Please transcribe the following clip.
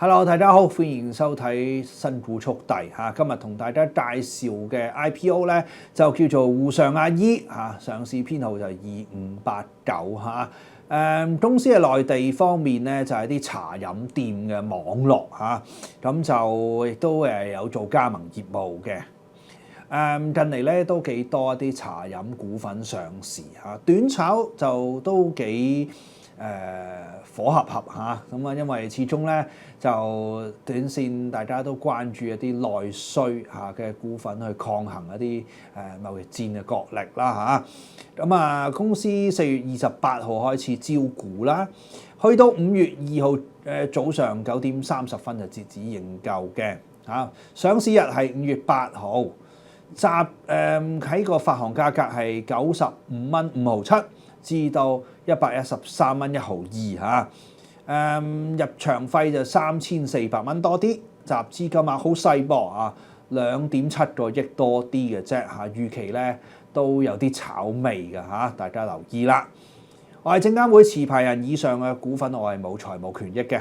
Hello，大家好，歡迎收睇新股速遞嚇。今日同大家介紹嘅 IPO 咧就叫做湖上阿姨嚇，上市編號就係2589嚇。公司喺內地方面咧就係啲茶飲店嘅網絡嚇，咁就亦都有做加盟業務嘅。近嚟咧都幾多一啲茶飲股份上市嚇，短炒就都幾火合嚇咁啊，因為始終咧就短線大家都關注一啲內需嚇嘅股份去抗衡一啲貿易戰嘅角力啦嚇。咁啊，公司4月28號開始招股啦，去到5月2號早上9點30分就截止認購嘅嚇。上市日係5月8號，喺個發行價格係95蚊5毫七至到113蚊1毫2嚇。入場費就3400蚊多啲，集資金額好細噃啊，2.7個億多啲嘅啫嚇，預期咧都有啲炒味嘅嚇，大家留意啦。我係證監會持牌人，以上嘅股份我係冇財務權益嘅。